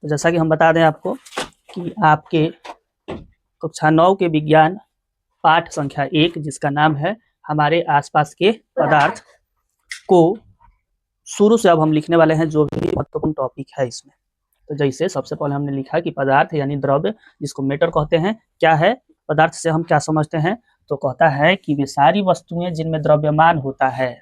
तो जैसा कि हम बता दें आपको कि आपके कक्षा 9 के विज्ञान पाठ संख्या 1 जिसका नाम है हमारे आसपास के पदार्थ को शुरू से अब हम लिखने वाले हैं जो भी महत्वपूर्ण टॉपिक है इसमें। तो जैसे सबसे पहले हमने लिखा कि पदार्थ यानी द्रव्य जिसको मैटर कहते हैं, क्या है पदार्थ से हम क्या समझते हैं, तो कहता है कि वे सारी वस्तुएं जिनमें द्रव्यमान होता है,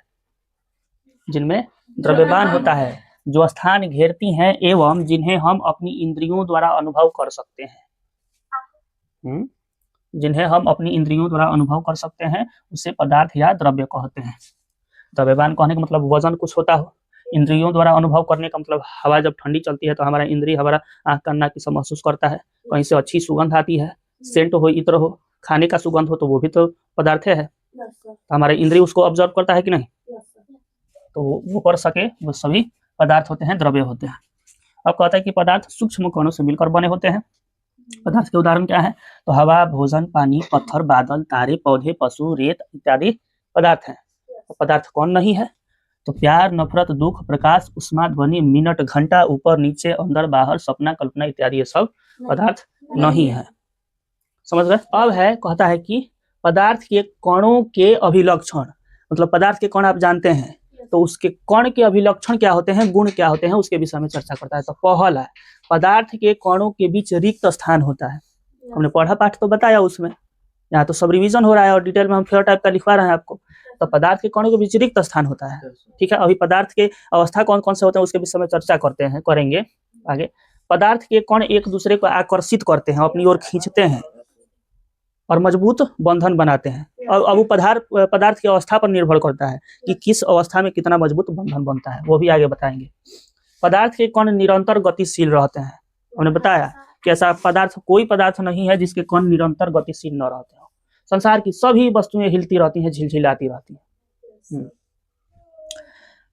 जिनमें द्रव्यमान होता है, जो स्थान घेरती हैं एवं जिन्हें हम अपनी इंद्रियों द्वारा अनुभव कर सकते हैं, जिन्हें हम अपनी इंद्रियों द्वारा अनुभव कर सकते हैं उसे पदार्थ या द्रव्य कहते हैं। द्रव्यमान कहने का मतलब वजन कुछ होता हो, इंद्रियों द्वारा अनुभव करने का मतलब हवा जब ठंडी चलती है तो हमारा इंद्रिय हमारा आँख कान नाक से महसूस करता है, कहीं से अच्छी सुगंध आती है, सेंट हो, इत्र हो, खाने का सुगंध हो तो वो भी तो पदार्थ है, तो हमारा इंद्रिय उसको ऑब्जर्व करता है कि नहीं, तो वो कर सके वो सभी पदार्थ होते हैं, द्रव्य होते हैं। अब कहता है कि पदार्थ सूक्ष्म कणों से मिलकर बने होते हैं। पदार्थ के उदाहरण क्या है, तो हवा, भोजन, पानी, पत्थर, बादल, तारे, पौधे, पशु, रेत इत्यादि पदार्थ हैं। तो पदार्थ कौन नहीं है, तो प्यार, नफरत, दुख, प्रकाश, उष्मा, ध्वनि, मिनट, घंटा, ऊपर नीचे, अंदर बाहर, सपना, कल्पना इत्यादि ये सब पदार्थ नहीं है। समझ गए। अब है कहता है कि पदार्थ के कणों के अभिलक्षण, मतलब पदार्थ के कण आप जानते हैं तो उसके कण के अभिलक्षण क्या होते हैं, गुण क्या होते हैं, उसके विषय में चर्चा करता है। तो पहला है पदार्थ के कणों के बीच रिक्त स्थान होता है। हमने पढ़ा पाठ तो बताया उसमें, यहाँ तो सब रिवीजन हो रहा है और डिटेल में हम फेयर टाइप का लिखवा रहे हैं आपको। तो पदार्थ के कणों के बीच रिक्त स्थान होता है, ठीक है। अभी पदार्थ के अवस्था कौन कौन से होते हैं उसके विषय में चर्चा करेंगे आगे। पदार्थ के कण एक दूसरे को आकर्षित करते हैं, अपनी ओर खींचते हैं और मजबूत बंधन बनाते हैं। और अब वो पदार्थ की अवस्था पर निर्भर करता है कि किस अवस्था में कितना मजबूत बंधन बनता है, वो भी आगे बताएंगे। पदार्थ के कण निरंतर गतिशील रहते हैं। हमने बताया कि ऐसा पदार्थ कोई पदार्थ नहीं है जिसके कण निरंतर गतिशील न रहते हो। संसार की सभी वस्तुएं हिलती रहती हैं, झिलझिलाती रहती हैं।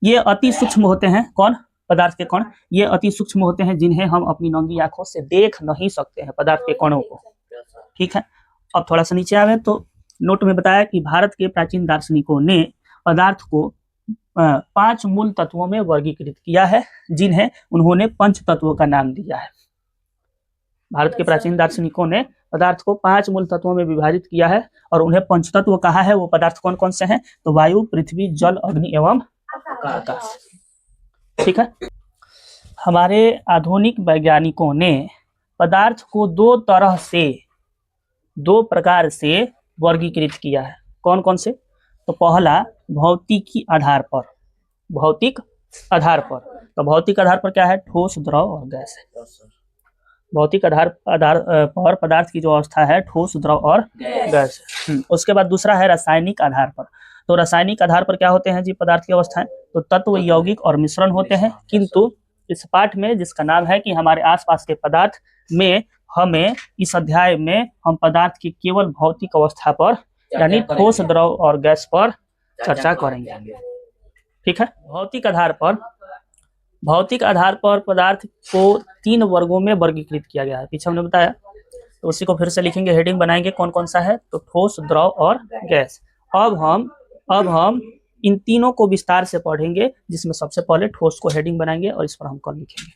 ये अति सूक्ष्म होते हैं, कौन, पदार्थ के कण, ये अति सूक्ष्म होते हैं जिन्हें हम अपनी नंगी आंखों से देख नहीं सकते हैं, पदार्थ के कणों को, ठीक है। अब थोड़ा सा नीचे आवे तो नोट में बताया कि भारत के प्राचीन दार्शनिकों ने पदार्थ को 5 मूल तत्वों में वर्गीकृत किया है, जिन्हें उन्होंने पंच तत्वों का नाम दिया है। भारत के प्राचीन दार्शनिकों ने पदार्थ को 5 मूल तत्वों में विभाजित किया है और उन्हें पंच तत्व कहा है। वो पदार्थ कौन कौन से हैं, तो वायु, पृथ्वी, जल, अग्नि एवं आकाश, ठीक है। हमारे आधुनिक वैज्ञानिकों ने पदार्थ को दो प्रकार से वर्गीकृत किया है। कौन कौन से, तो पहला भौतिकी आधार पर, भौतिक आधार पर, तो भौतिक आधार पर क्या है, ठोस, द्रव और गैस है। भौतिक आधार पर पदार्थ की जो अवस्था है ठोस, द्रव और गैस। उसके बाद दूसरा है रासायनिक आधार पर। तो रासायनिक आधार पर क्या होते हैं जी पदार्थ की अवस्थाएं, तो तत्व, यौगिक और मिश्रण होते हैं। किंतु इस पाठ में जिसका नाम है कि हमारे आसपास के पदार्थ में, हमें इस अध्याय में हम पदार्थ की केवल भौतिक अवस्था पर यानी ठोस, द्रव और गैस पर चर्चा करेंगे, ठीक है। भौतिक आधार पर पदार्थ को 3 वर्गों में वर्गीकृत किया गया है, पीछे हमने बताया, तो उसी को फिर से लिखेंगे, हेडिंग बनाएंगे कौन कौन सा है, तो ठोस, द्रव और गैस। अब हम इन तीनों को विस्तार से पढ़ेंगे, जिसमें सबसे पहले ठोस को हेडिंग बनाएंगे और इस पर हम कल लिखेंगे।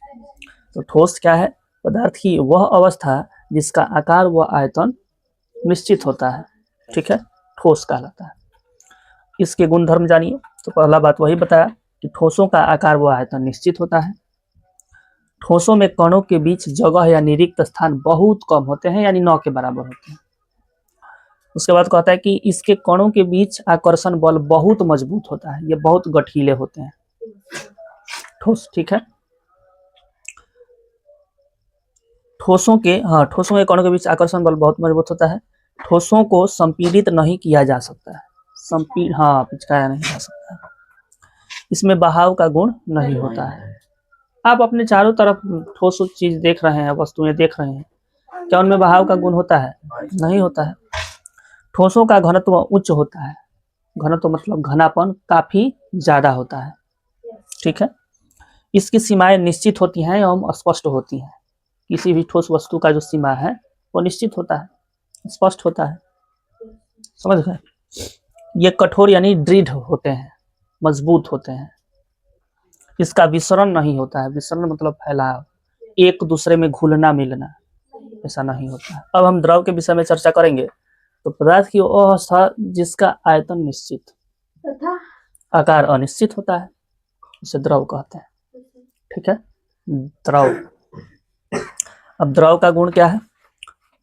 तो ठोस क्या है, पदार्थ की वह अवस्था जिसका आकार व आयतन निश्चित होता है, ठीक है, ठोस कहलाता है। इसके गुणधर्म जानिए, तो पहला बात वही बताया कि ठोसों का आकार व आयतन निश्चित होता है। ठोसों में कणों के बीच जगह यानी रिक्त स्थान बहुत कम होते हैं, यानी 9 के बराबर होते हैं। उसके बाद कहता है कि इसके कणों के बीच आकर्षण बल बहुत मजबूत होता है, ये बहुत गठीले होते हैं ठोस, ठीक है। ठोसों के कणों के बीच आकर्षण बल बहुत मजबूत होता है। ठोसों को संपीड़ित नहीं किया जा सकता है, पिचकाया नहीं जा सकता है। इसमें बहाव का गुण नहीं होता है। आप अपने चारों तरफ ठोस चीज देख रहे हैं, वस्तुएं देख रहे हैं, क्या उनमें बहाव का गुण होता है, नहीं होता है। ठोसों का घनत्व उच्च होता है, घनत्व मतलब घनापन काफी ज्यादा होता है, ठीक है। इसकी सीमाएं निश्चित होती हैं एवं स्पष्ट होती हैं। किसी भी ठोस वस्तु का जो सीमा है वो निश्चित होता है, स्पष्ट होता है, समझ गए। ये कठोर यानी दृढ़ होते हैं, मजबूत होते हैं। इसका विसरण नहीं होता है, विसरण मतलब फैलाव, एक दूसरे में घुलना मिलना, ऐसा नहीं होता है। अब हम द्रव के विषय में चर्चा करेंगे। तो पदार्थ की वो अवस्था जिसका आयतन निश्चित, आकार अनिश्चित होता है, उसे द्रव कहते हैं। ठीक है, द्रव। अब द्रव का गुण क्या है?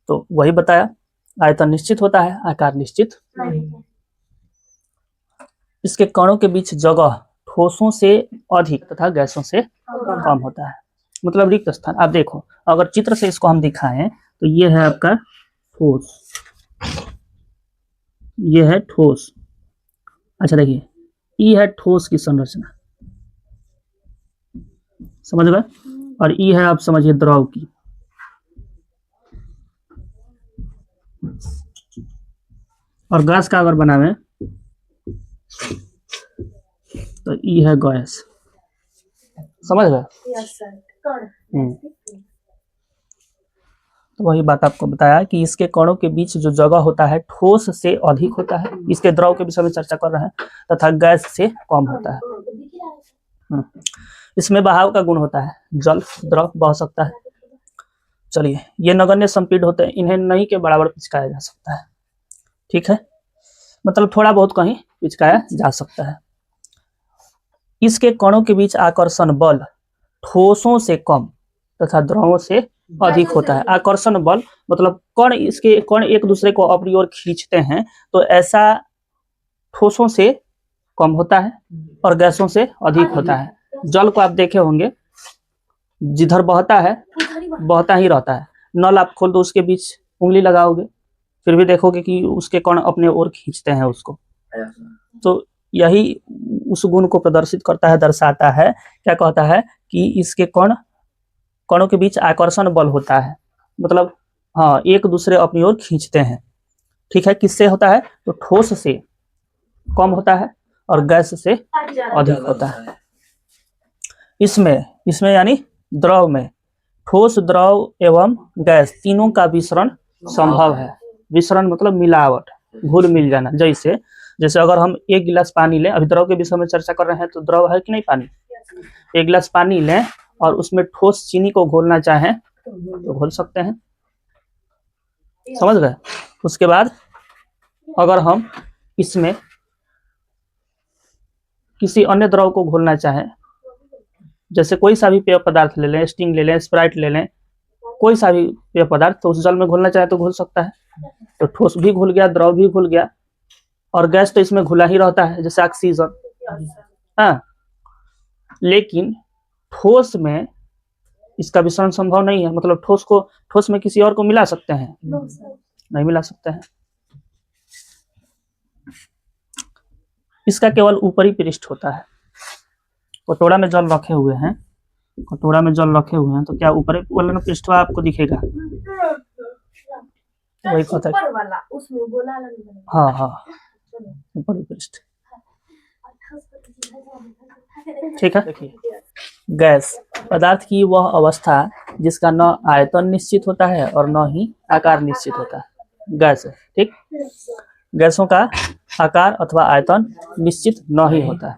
तो वही बताया, आयतन निश्चित होता है, आकार निश्चित नहीं। इसके कणों के बीच जगह ठोसों से अधिक तथा गैसों से कम होता है। मतलब रिक्त स्थान। आप देखो, अगर चित्र से इसको हम दिखाएं तो ये है आपका ठोस, ये है ठोस। अच्छा देखिए, ये है ठोस की संरचना, समझ गए? और ये है आप समझिए द्रव की। और गैस का अगर बनावे तो ये है गैस, समझ गए? तो वही बात आपको बताया कि इसके कणों के बीच जो जगह होता है ठोस से अधिक होता है, इसके द्रव के विषय में चर्चा कर रहे हैं, तथा गैस से कम होता है। इसमें बहाव का गुण होता है, जल द्रव बह सकता है। चलिए, ये नगण्य संपीड होते हैं, इन्हें नहीं के बराबर पिचकाया जा सकता है। ठीक है, मतलब थोड़ा बहुत कहीं पिचकाया जा सकता है। इसके कणों के बीच आकर्षण बल ठोसों से कम तथा द्रवों से अधिक होता है। आकर्षण बल मतलब कण एक दूसरे को अपनी ओर खींचते हैं, तो ऐसा ठोसों से कम होता है और गैसों से अधिक होता है। जल को आप देखे होंगे, जिधर बहता है बहता ही रहता है। नल आप खोल दो, उसके बीच उंगली लगाओगे, फिर भी देखोगे कि उसके कण अपने ओर खींचते हैं उसको। तो यही उस गुण को प्रदर्शित करता है, दर्शाता है। क्या कहता है कि इसके कणों के बीच आकर्षण बल होता है, मतलब हाँ, एक दूसरे अपनी ओर खींचते हैं। ठीक है, किससे होता है? तो ठोस से कम होता है और गैस से अधिक होता है। इसमें यानी द्रव में ठोस, द्रव एवं गैस तीनों का मिश्रण संभव है। मिश्रण मतलब मिलावट, घुल मिल जाना। जैसे अगर हम एक गिलास पानी लें, अभी द्रव के विषय में चर्चा कर रहे हैं, तो द्रव है कि नहीं पानी। एक गिलास पानी लें और उसमें ठोस चीनी को घोलना चाहें तो घोल सकते हैं, समझ गए? उसके बाद अगर हम इसमें किसी अन्य द्रव को घोलना चाहें, जैसे कोई सा भी पेय पदार्थ ले लें, स्टिंग ले लें, स्प्राइट ले लें, कोई सा भी पेय पदार्थ, तो उस जल में घोलना चाहे तो घोल सकता है। तो ठोस भी घुल गया, द्रव भी घुल गया, और गैस तो इसमें घुला ही रहता है, जैसे ऑक्सीजन। हाँ, लेकिन ठोस में इसका मिश्रण संभव नहीं है। मतलब ठोस में किसी और को मिला सकते हैं? नहीं मिला सकते हैं। इसका केवल ऊपरी पृष्ठ होता है। कटोरा में जल रखे हुए हैं, तो क्या ऊपरी वाला पृष्ठ आपको दिखेगा? वही कहता है, हाँ, ऊपरी पृष्ठ। ठीक है, देखिए, गैस पदार्थ की वह अवस्था जिसका न आयतन निश्चित होता है और न ही आकार निश्चित होता है, गैस है। ठीक, गैसों का आकार अथवा आयतन निश्चित न ही होता है,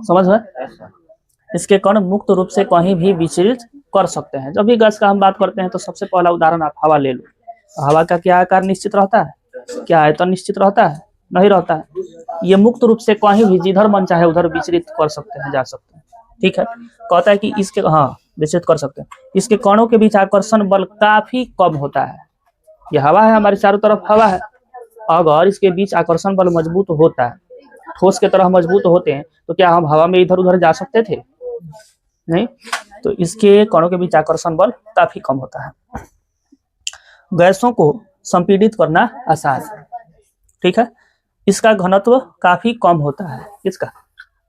समझ में? इसके कण मुक्त रूप से कहीं भी विचलित कर सकते हैं। जब भी गैस का हम बात करते हैं तो सबसे पहला उदाहरण आप हवा ले लो। हवा का क्या आकार निश्चित रहता है? क्या आयतन निश्चित रहता है? नहीं रहता है। ये मुक्त रूप से कहीं भी जिधर मन चाहे उधर विचलित कर सकते हैं, जा सकते हैं। ठीक है, कहता है कि इसके विचलित कर सकते हैं। इसके कणों के बीच आकर्षण बल काफी कम होता है। यह हवा है, हमारे चारों तरफ हवा है। अगर इसके बीच आकर्षण बल मजबूत होता है, ठोस के तरह मजबूत होते हैं, तो क्या हम हवा में इधर उधर जा सकते थे? नहीं। तो इसके कणों के बीच आकर्षण बल काफी कम होता है। गैसों को संपीड़ित करना आसान। ठीक है, इसका घनत्व काफी कम होता है। किसका?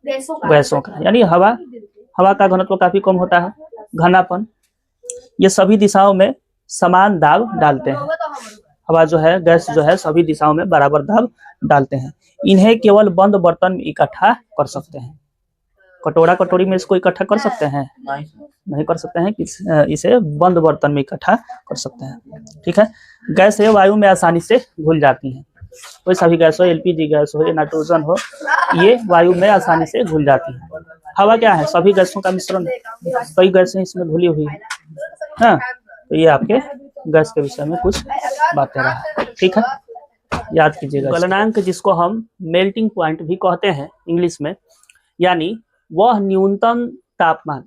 गैसों का, यानी हवा का घनत्व काफी कम होता है। घनापन, ये सभी दिशाओं में समान दाब डालते हैं। हवा जो है, गैस जो है, सभी दिशाओं में बराबर दाब डालते हैं। इन्हें केवल बंद बर्तन में इकट्ठा कर सकते हैं। कटोरा कटोरी में इसको इकट्ठा कर सकते हैं? नहीं कर सकते हैं। इसे बंद बर्तन में इकट्ठा कर सकते हैं। ठीक है, गैस वायु में आसानी से घुल जाती हैं। कोई सा भी गैस हो, एलपीजी गैस हो या नाइट्रोजन हो, ये वायु में आसानी से घुल जाती है। हवा क्या है? सभी गैसों का मिश्रण है। कई गैसें इसमें घुली हुई है। हाँ, तो ये आपके गैस के विषय में कुछ बातें रहा। ठीक है, याद कीजिएगा। गलनांक जिसको हम मेल्टिंग पॉइंट भी कहते हैं इंग्लिश में, यानी वह न्यूनतम तापमान,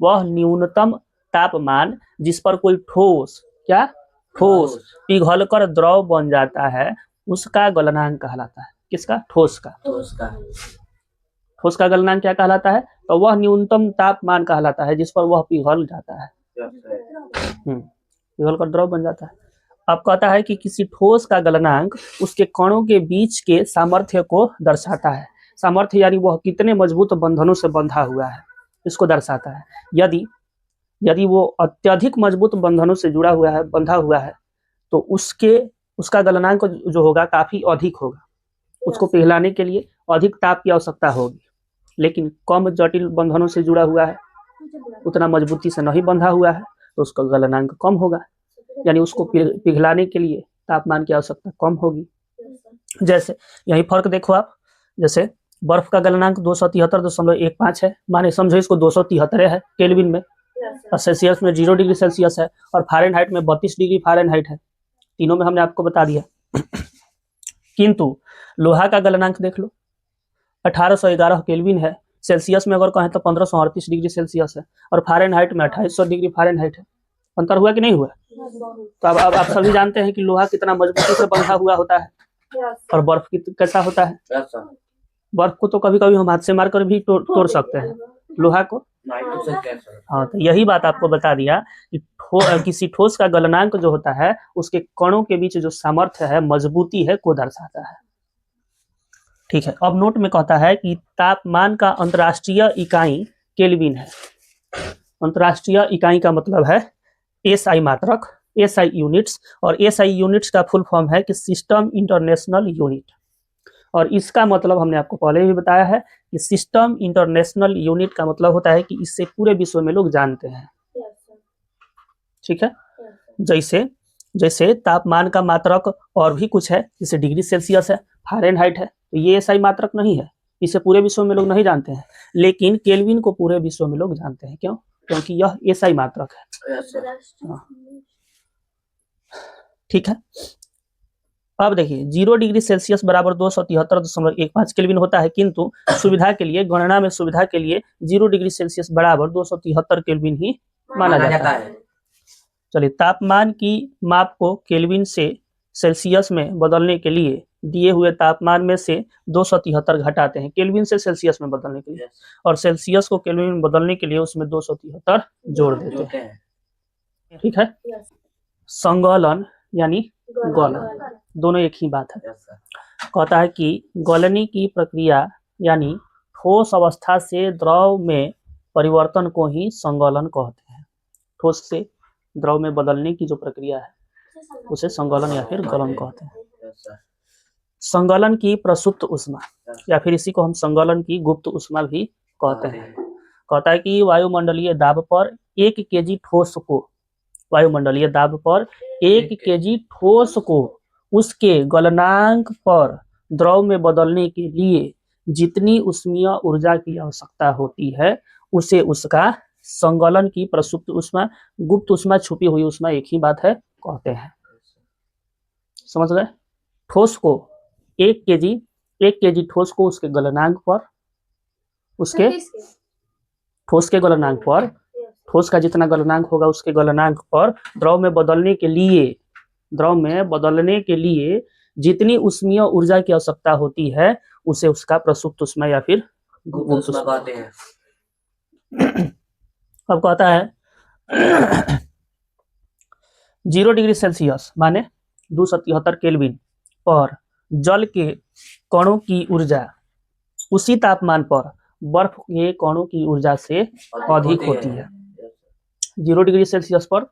वह न्यूनतम तापमान जिस पर कोई ठोस, क्या ठोस पिघलकर द्रव बन जाता है, उसका गलनांक कहलाता है। किसका? ठोस का। ठोस का गलनांक क्या कहलाता है? तो वह न्यूनतम तापमान कहलाता है जिस पर वह पिघल जाता है, पिघलकर द्रव बन जाता है। अब कहता है कि किसी ठोस का गलनांक उसके कणों के बीच के सामर्थ्य को दर्शाता है। सामर्थ्य यानी वह कितने मजबूत बंधनों से बंधा हुआ है, इसको दर्शाता है। यदि वो अत्यधिक मजबूत बंधनों से जुड़ा हुआ है, बंधा हुआ है, तो उसका गलनांक जो होगा काफी अधिक होगा। उसको पिघलाने के लिए अधिक ताप की आवश्यकता होगी। लेकिन कम जटिल बंधनों से जुड़ा हुआ है, उतना मजबूती से नहीं बंधा हुआ है, तो उसका गलनांक कम होगा। यानी उसको पिघलाने के लिए तापमान की आवश्यकता कम होगी। जैसे यही फर्क देखो आप, जैसे बर्फ का गलनांक 273.15 है, माने समझो इसको 273 है केल्विन में, और सेल्सियस में 0 डिग्री सेल्सियस है, और फारेनहाइट में 32 डिग्री फारेनहाइट है। तीनों में हमने आपको बता दिया। किंतु लोहा का गलनांक देख लो, 1811 केल्विन है। सेल्सियस में अगर कहें तो 1538 डिग्री सेल्सियस है, और फारेनहाइट में 2800 डिग्री फारेनहाइट है। अंतर हुआ कि नहीं हुआ? तो अब आप सभी जानते हैं कि लोहा कितना मजबूती से बंधा हुआ होता है, और बर्फ कैसा होता है। बर्फ को तो कभी कभी हम हाथ से मारकर भी तोड़ सकते हैं, लोहा को हाँ। तो यही बात आपको बता दिया कि किसी ठोस का गलनांक जो होता है उसके कणों के बीच जो सामर्थ्य है, मजबूती है, को दर्शाता है। ठीक है, अब नोट में कहता है कि तापमान का अंतर्राष्ट्रीय इकाई केल्विन है। अंतर्राष्ट्रीय इकाई का मतलब है एसआई मात्रक, एसआई यूनिट्स, और एसआई यूनिट्स का फुल फॉर्म है कि सिस्टम इंटरनेशनल यूनिट। और इसका मतलब हमने आपको पहले भी बताया है कि सिस्टम इंटरनेशनल यूनिट का मतलब होता है कि इससे पूरे विश्व में लोग जानते हैं। ठीक है, जैसे तापमान का मात्रक और भी कुछ है, जैसे डिग्री सेल्सियस है, फारेनहाइट है, तो ये एसआई मात्रक नहीं है, इसे पूरे विश्व में लोग नहीं जानते हैं। लेकिन केल्विन को पूरे विश्व में लोग जानते हैं। क्यों? क्योंकि यह एसआई मात्रक है। ठीक है, अब देखिए 0 डिग्री सेल्सियस बराबर 273.15 केल्विन होता है, किंतु सुविधा के लिए, गणना में सुविधा के लिए 0 डिग्री सेल्सियस बराबर 273 केल्विन ही माना जाता है। चलिए, तापमान की माप को केल्विन से सेल्सियस में बदलने के लिए दिए हुए तापमान में से 273 घटाते हैं, केल्विन से सेल्सियस में बदलने के लिए, और सेल्सियस को केल्विन में बदलने के लिए उसमें 273 जोड़ देते हैं। ठीक है, संगलन यानी गलन, दोनों एक ही बात है। कहता है कि गलनी की प्रक्रिया यानी ठोस अवस्था से द्रव में परिवर्तन को ही संगलन कहते हैं। ठोस से द्रव में बदलने की जो प्रक्रिया है उसे संगलन या फिर गलन कहते हैं। संगलन की प्रसुप्त उष्मा, या फिर इसी को हम संगलन की गुप्त उष्मा भी कहते हैं। कहता है कि वायुमंडलीय दाब पर 1 केजी ठोस को, वायुमंडलीय दाब पर 1 केजी ठोस को उसके गलनांक पर द्रव में बदलने के लिए जितनी उष्मीय ऊर्जा की आवश्यकता होती है उसे उसका संगलन की प्रसुप्त उष्मा, गुप्त उष्मा, छुपी हुई उष्मा, एक ही बात है, कहते हैं। समझ गए? ठोस को 1 केजी ठोस को उसके गलनांक पर, उसके ठोस के गलनांक पर, ठोस का जितना गलनांक होगा उसके गलनांक पर द्रव में बदलने के लिए जितनी उष्मीय ऊर्जा की आवश्यकता होती है उसे उसका प्रसुप्त उष्मा या फिर गुप्त उष्मा कहते हैं। अब कहता है 0 डिग्री सेल्सियस माने 273 केल्विन पर जल के कणों की ऊर्जा उसी तापमान पर बर्फ के कणों की ऊर्जा से अधिक होती है। 0 डिग्री सेल्सियस पर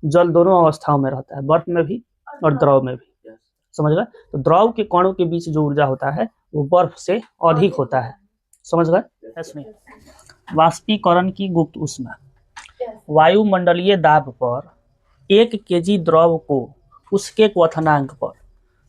जल दोनों अवस्थाओं में रहता है, बर्फ में भी और द्रव में भी। समझ गए? तो द्रव के कणों के बीच जो ऊर्जा होता है वो बर्फ से अधिक होता है। समझ गए? सुनिए, वाष्पीकरण की गुप्त उष्मा, वायुमंडलीय दाब पर 1 केजी द्रव को उसके क्वथनांक पर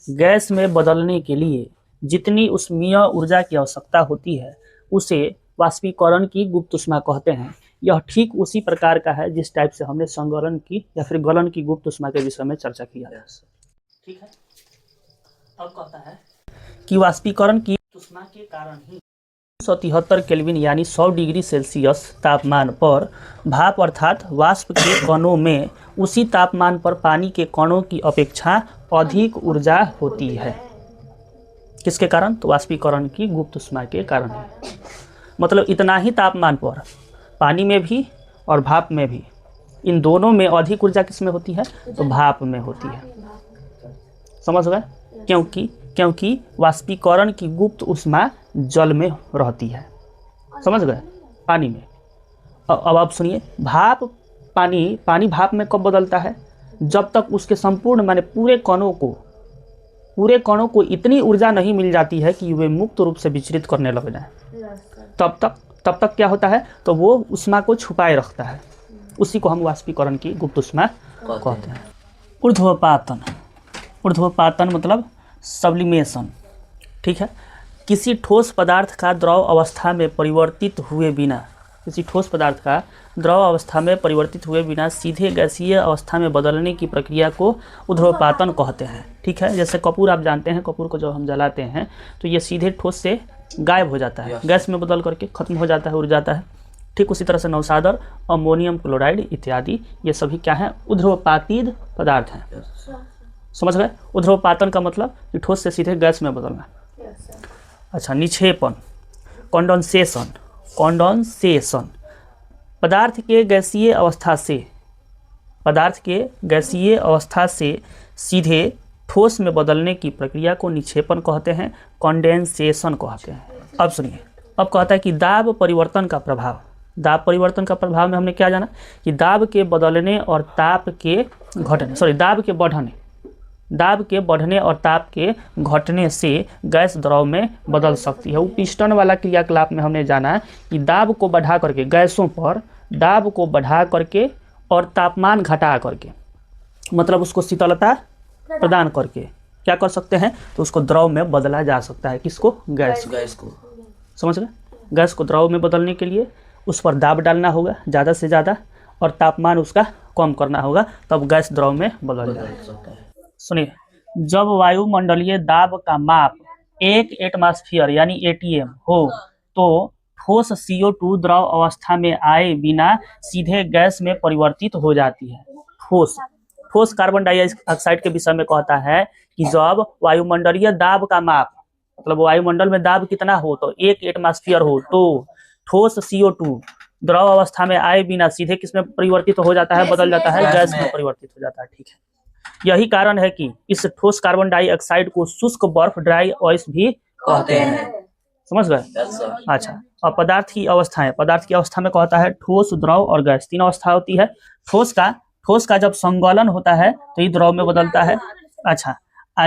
गैस में बदलने के लिए जितनी उष्मीय ऊर्जा की आवश्यकता होती है उसे वाष्पीकरण की गुप्त उष्मा कहते हैं। यह ठीक उसी प्रकार का है जिस टाइप से हमने संगलन की या फिर गलन की गुप्त ऊष्मा के विषय में चर्चा किया है। ठीक है, अब कहता है कि वाष्पीकरण की ऊष्मा के कारण ही 173 केल्विन यानी 100 डिग्री सेल्सियस तापमान पर भाप अर्थात वाष्प के कणों में उसी तापमान पर पानी के कणों की अपेक्षा अधिक ऊर्जा होती है। किसके कारण? तो वाष्पीकरण की गुप्त ऊष्मा के कारण है। मतलब इतना ही तापमान पर पानी में भी और भाप में भी, इन दोनों में अधिक ऊर्जा किसमें होती है? तो भाप में होती है। समझ गए? क्योंकि वाष्पीकरण की गुप्त ऊष्मा जल में रहती है। समझ गए? पानी में। अब आप सुनिए, पानी भाप में कब बदलता है? जब तक उसके संपूर्ण माने पूरे कणों को इतनी ऊर्जा नहीं मिल जाती है कि वे मुक्त रूप से विचलित करने लग जाए। तब तक क्या होता है? तो वो ऊष्मा को छुपाए रखता है। उसी को हम वाष्पीकरण की गुप्त ऊष्मा कहते हैं। ऊर्ध्वपातन मतलब सब्लिमेशन। ठीक है, किसी ठोस पदार्थ का द्रव अवस्था में परिवर्तित हुए बिना सीधे गैसीय अवस्था में बदलने की प्रक्रिया को ऊर्ध्वपातन कहते हैं। ठीक है, जैसे कपूर आप जानते हैं, कपूर को जब हम जलाते हैं तो ये सीधे ठोस से गायब हो जाता है, गैस में बदल करके खत्म हो जाता है, उड़ जाता है। ठीक उसी तरह से नवसादर, अमोनियम क्लोराइड इत्यादि ये सभी क्या हैं? ऊर्ध्वपातित पदार्थ हैं। समझ गए? ऊर्ध्वपातन का मतलब कि ठोस से सीधे गैस में बदलना। अच्छा, निक्षेपण, कॉन्डेंसेशन पदार्थ के गैसीय अवस्था से सीधे ठोस में बदलने की प्रक्रिया को निक्षेपण कहते हैं, कॉन्डेंसेशन कहते हैं। अब सुनिए, अब कहता है कि दाब परिवर्तन का प्रभाव में हमने क्या जाना कि दाब के बढ़ने और ताप के घटने से गैस द्रव में बदल सकती है। वो पिस्टन वाला क्रियाकलाप में हमने जाना कि दाब को बढ़ा करके, गैसों पर दाब को बढ़ा करके और तापमान घटा करके, मतलब उसको शीतलता प्रदान करके क्या कर सकते हैं? तो उसको द्रव में बदला जा सकता है। किसको? गैस को। समझ गए? गैस को द्रव में बदलने के लिए उस पर दाब डालना होगा ज़्यादा से ज़्यादा और तापमान उसका कम करना होगा, तब गैस द्रव में बदल जाएगा। सुनिए, जब वायुमंडलीय दाब का माप 1 एटमॉस्फेयर यानी एटीएम हो तो ठोस CO2 द्रव अवस्था में आए बिना सीधे गैस में परिवर्तित हो जाती है। ठोस कार्बन डाइऑक्साइड के विषय में कहता है कि जब वायुमंडलीय दाब का माप, मतलब वायुमंडल में दाब कितना हो, तो 1 एटमॉस्फेयर हो, तो ठोस CO2 द्रव अवस्था में आए बिना सीधे किसमें परिवर्तित हो जाता है? बदल जाता है, गैस में परिवर्तित हो जाता है। ठीक है, यही कारण है कि इस ठोस कार्बन डाइऑक्साइड को शुष्क बर्फ, ड्राई आइस भी कहते हैं। समझ गए? अच्छा, अब पदार्थ की अवस्था में कहता है ठोस, द्रव और गैस, 3 अवस्था होती है। ठोस का जब संगलन होता है तो ये द्रव में बदलता है। अच्छा,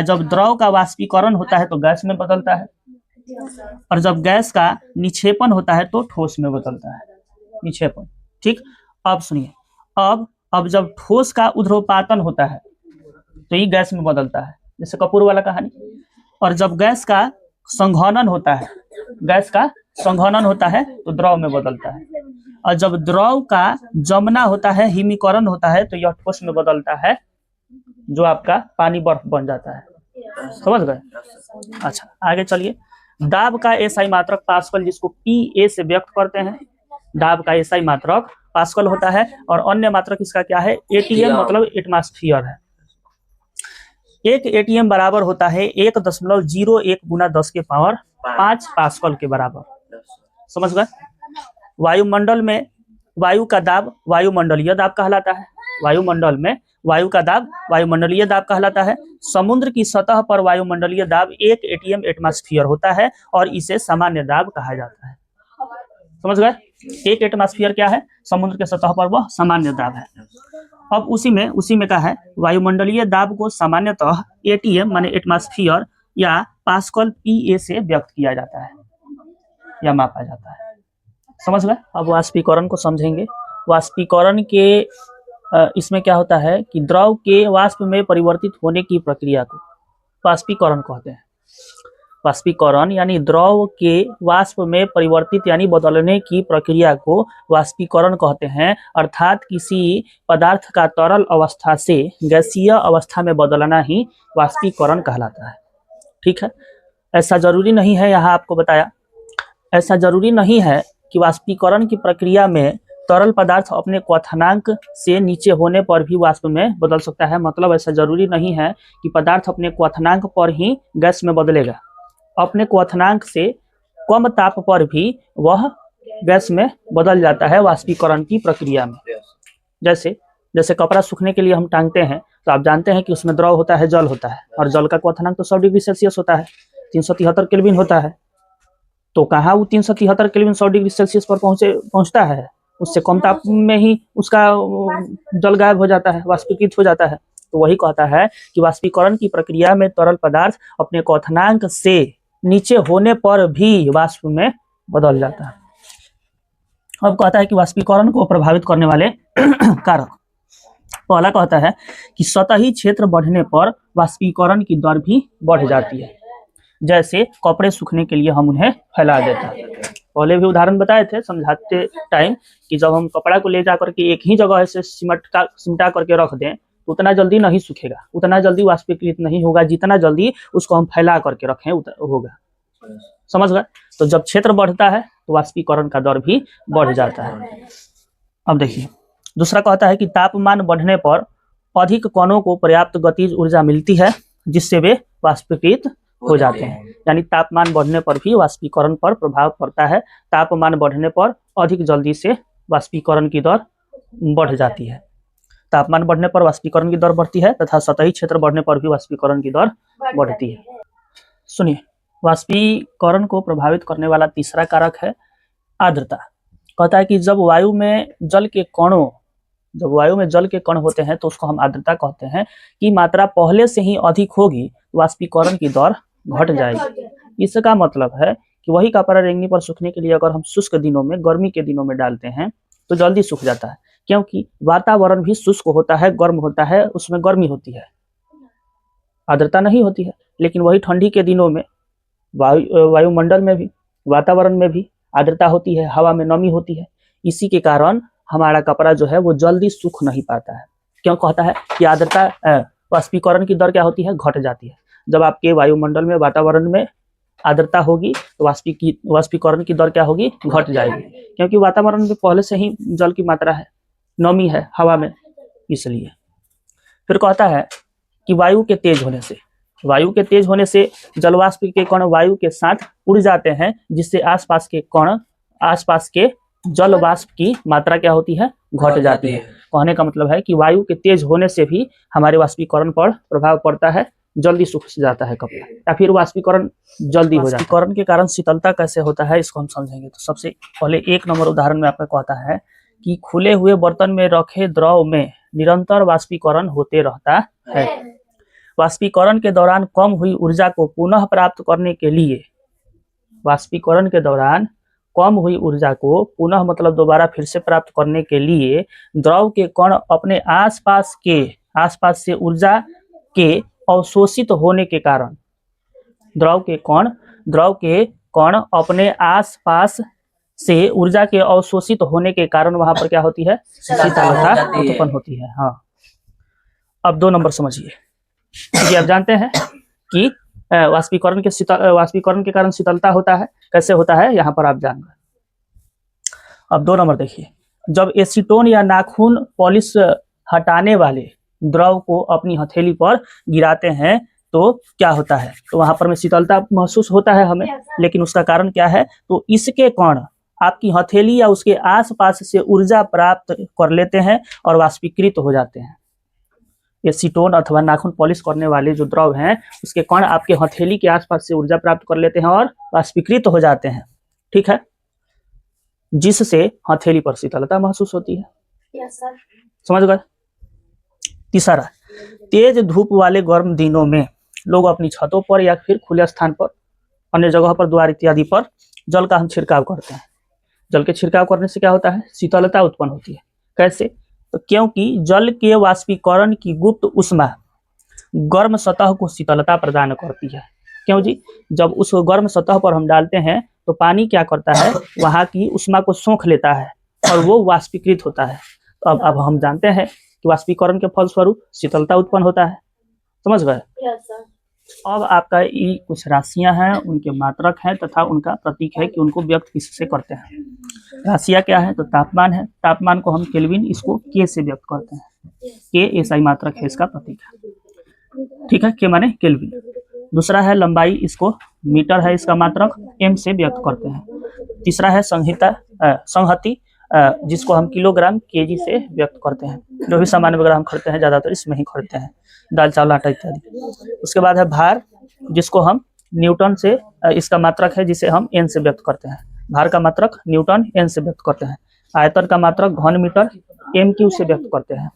जब द्रव का वाष्पीकरण होता है तो गैस में बदलता है, और जब गैस का निक्षेपण होता है तो ठोस में बदलता है। निक्षेपण। ठीक, अब सुनिए, अब जब ठोस का ऊर्ध्वपातन होता है तो ये गैस में बदलता है, जैसे कपूर वाला कहानी। और जब गैस का संघनन होता है तो द्रव में बदलता है, और जब द्रव का जमना होता है, हिमीकरण होता है, तो यह ठोस में बदलता है, जो आपका पानी बर्फ बन जाता है। समझ गए? अच्छा, आगे चलिए। दाब का एसआई मात्रक पास्कल, जिसको PA से व्यक्त करते हैं। दाब का एसआई मात्रक पास्कल होता है, और अन्य मात्रक इसका क्या है? ATM मतलब एटमॉस्फेयर है। 1 ATM बराबर होता है 1.01 गुना 10 के पावर 5 पास्कल के बराबर। समझ गए? वायुमंडल में वायु का दाब वायुमंडलीय दाब कहलाता है। वायुमंडल में वायु का दाब वायुमंडलीय दाब कहलाता है। समुद्र की सतह पर वायुमंडलीय दाब 1 ATM एटमॉस्फेयर होता है, और इसे सामान्य दाब कहा जाता है। समझ गए? 1 एटमॉस्फेयर क्या है? समुद्र के सतह पर वह सामान्य दाब है। अब उसी में क्या है? वायुमंडलीय दाब को सामान्यतः ATM माने एटमॉस्फेयर या पास्कल PA से व्यक्त किया जाता है या मापा जाता है। समझ गए? अब वाष्पीकरण को समझेंगे। वाष्पीकरण के इसमें क्या होता है कि द्रव के वाष्प में परिवर्तित होने की प्रक्रिया को वाष्पीकरण कहते हैं। वाष्पीकरण यानी द्रव के वाष्प में परिवर्तित यानी बदलने की प्रक्रिया को वाष्पीकरण कहते हैं, अर्थात किसी पदार्थ का तरल अवस्था से गैसीय अवस्था में बदलना ही वाष्पीकरण कहलाता है। ठीक है, ऐसा जरूरी नहीं है, यहाँ आपको बताया, ऐसा जरूरी नहीं है कि वाष्पीकरण की प्रक्रिया में तरल पदार्थ अपने क्वथनांक से नीचे होने पर भी वाष्प में बदल सकता है। मतलब ऐसा जरूरी नहीं है कि पदार्थ अपने क्वथनांक पर ही गैस में बदलेगा, अपने क्वथनांक से कम ताप पर भी वह गैस में बदल जाता है वाष्पीकरण की प्रक्रिया में। जैसे कपड़ा सूखने के लिए हम टांगते हैं तो आप जानते हैं कि उसमें द्रव होता है, जल होता है, और जल का क्वथनांक तो 100 डिग्री सेल्सियस होता है, 373 केल्विन होता है। तो कहाँ वो 373 केल्विन 100 डिग्री सेल्सियस पर पहुंचता है, उससे कम ताप में ही उसका जल गायब हो जाता है, वाष्पीकृत हो जाता है। तो वही कहता है कि वाष्पीकरण की प्रक्रिया में तरल पदार्थ अपने क्वथनांक से नीचे होने पर भी वाष्प में बदल जाता है। अब कहता है कि वाष्पीकरण को प्रभावित करने वाले कारक। पहला कहता है कि सतही क्षेत्र बढ़ने पर वाष्पीकरण की दर भी बढ़ जाती है। जैसे कपड़े सूखने के लिए हम उन्हें फैला देते हैं, पहले भी उदाहरण बताए थे समझाते टाइम कि जब हम कपड़ा को ले जा करके एक ही जगह से सिमटा करके रख दें तो उतना जल्दी नहीं सूखेगा, उतना जल्दी वाष्पीकृत नहीं होगा जितना जल्दी उसको हम फैला करके रखें होगा। समझ गए? तो जब क्षेत्र बढ़ता है तो वाष्पीकरण का दर भी बढ़ जाता है। अब देखिए दूसरा कहता है कि तापमान बढ़ने पर अधिक कणों को पर्याप्त गतिज ऊर्जा मिलती है जिससे वे वाष्पीकृत हो जाते हैं। यानी तापमान बढ़ने पर भी वाष्पीकरण पर प्रभाव पड़ता है। तापमान बढ़ने पर अधिक जल्दी से वाष्पीकरण की दर बढ़ जाती है। तापमान बढ़ने पर वाष्पीकरण की दर बढ़ती है तथा सतही क्षेत्र बढ़ने पर भी वाष्पीकरण की दर बढ़ती है। सुनिए, वाष्पीकरण को प्रभावित करने वाला तीसरा कारक है आर्द्रता। कहता है कि जब वायु में जल के कण होते हैं तो उसको हम आर्द्रता कहते हैं कि मात्रा पहले से ही अधिक होगी, वाष्पीकरण की दर घट जाएगी। इसका मतलब है कि वही कपड़ा रेंगनी पर सूखने के लिए अगर हम शुष्क दिनों में, गर्मी के दिनों में डालते हैं तो जल्दी सूख जाता है, क्योंकि वातावरण भी शुष्क होता है, गर्म होता है, उसमें गर्मी होती है, आर्द्रता नहीं होती है। लेकिन वही ठंडी के दिनों में वायुमंडल में भी, वातावरण में भी आर्द्रता होती है, हवा में नमी होती है। इसी के कारण हमारा कपड़ा जो है वो जल्दी सूख नहीं पाता है। क्यों कहता है कि आर्द्रता वाष्पीकरण की दर क्या होती है, घट जाती है। जब आपके वायुमंडल में, वातावरण में आर्द्रता होगी तो वाष्पीकरण की दर क्या होगी, घट जाएगी, क्योंकि वातावरण में पहले से ही जल की मात्रा है, नमी है हवा में, इसलिए। फिर कहता है कि वायु के तेज होने से जलवाष्प के कण वायु के साथ उड़ जाते हैं, जिससे आसपास के जल वाष्प की मात्रा क्या होती है, घट जाती है। कहने का मतलब है कि वायु के तेज होने से भी हमारे वाष्पीकरण पर प्रभाव पड़ता है, जल्दी सूख जाता है कपड़ा, या फिर वाष्पीकरण जल्दी हो जाता है। वाष्पीकरण के कारण शीतलता कैसे होता है इसको हम समझेंगे। तो सबसे पहले 1 नंबर उदाहरण में आपको कहता है कि खुले हुए बर्तन में रखे द्रव में निरंतर वाष्पीकरण होते रहता है। वाष्पीकरण के दौरान कम हुई ऊर्जा को पुनः प्राप्त करने के लिए, वाष्पीकरण के दौरान कम हुई ऊर्जा को पुनः मतलब दोबारा फिर से प्राप्त करने के लिए द्रव के कण अपने आसपास से ऊर्जा के अवशोषित होने के कारण, द्रव के कण अपने आसपास से ऊर्जा के अवशोषित होने के कारण वहां पर क्या होती है, शीतलता उत्पन्न होती है। हाँ, अब 2 नंबर समझिए। क्योंकि आप जानते हैं कि वाष्पीकरण के कारण शीतलता होता है, कैसे होता है यहाँ पर आप जान गए। अब 2 नंबर देखिए, जब एसीटोन या नाखून पॉलिश हटाने वाले द्रव को अपनी हथेली पर गिराते हैं तो क्या होता है, तो वहां पर में शीतलता महसूस होता है हमें, लेकिन उसका कारण क्या है, तो इसके कण आपकी हथेली या उसके आसपास से ऊर्जा प्राप्त कर लेते हैं और वाष्पीकृत हो जाते हैं। एसीटोन अथवा नाखून पॉलिश करने वाले जो द्रव हैं उसके कण आपके हथेली के आसपास से ऊर्जा प्राप्त कर लेते हैं और वाष्पीकृत हो जाते हैं। ठीक है, जिससे हथेली पर शीतलता महसूस होती है। Yes sir. समझ गए। तीसरा, तेज धूप वाले गर्म दिनों में लोग अपनी छतों पर या फिर खुले स्थान पर, अन्य जगह पर, द्वार इत्यादि पर जल का हम छिड़काव करते हैं। जल के छिड़काव करने से क्या होता है, शीतलता उत्पन्न होती है। कैसे, तो क्योंकि जल के वाष्पीकरण की गुप्त ऊष्मा गर्म सतह को शीतलता प्रदान करती है। क्यों जी? जब उस गर्म सतह पर हम डालते हैं तो पानी क्या करता है, वहाँ की उष्मा को सोख लेता है और वो वाष्पीकृत होता है। तो अब हम जानते हैं कि वाष्पीकरण के फलस्वरूप शीतलता उत्पन्न होता है। समझ गए? अब आपका ये कुछ राशियां हैं, उनके मात्रक हैं तथा उनका प्रतीक है कि उनको व्यक्त किससे करते हैं। राशियां क्या है? तो तापमान है, तापमान को हम केल्विन, इसको के से व्यक्त करते हैं। के एसआई मात्रक है, इसका प्रतीक है। ठीक है, के माने केल्विन। दूसरा है लंबाई, इसको मीटर है इसका मात्रक, एम से व्यक्त करते हैं। तीसरा है संहति, जिसको हम किलोग्राम केजी से व्यक्त करते हैं। जो भी सामान्य वगैरह हम खरीदते हैं ज्यादातर इसमें ही खरीदते हैं, दाल चावल आटा इत्यादि। उसके बाद है भार, जिसको हम न्यूटन से, इसका मात्रक है जिसे हम एन से व्यक्त करते हैं। भार का मात्रक न्यूटन, एन से व्यक्त करते हैं। आयतन का मात्रक घन मीटर, एम क्यू से व्यक्त करते हैं।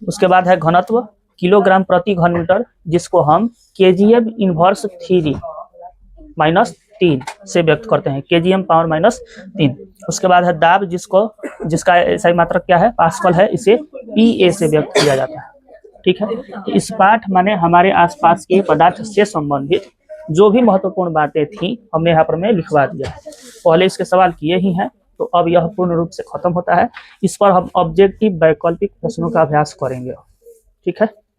उसके बाद है घनत्व, किलोग्राम प्रति घन मीटर, जिसको हम केजीएम इनवर्स 3 -3 से व्यक्त करते हैं, केजीएम पावर -3। उसके बाद है दाब, जिसका ऐसा मात्रक क्या है, पास्कल है, इसे पीए से व्यक्त किया जाता है। ठीक है, तो इस पाठ माने हमारे आसपास के पदार्थ से संबंधित जो भी महत्वपूर्ण बातें थी हमने यहाँ पर मैं लिखवा दिया है। पहले इसके सवाल किए ही हैं, तो अब यह पूर्ण रूप से खत्म होता है। इस पर हम ऑब्जेक्टिव वैकल्पिक प्रश्नों का अभ्यास करेंगे। ठीक है।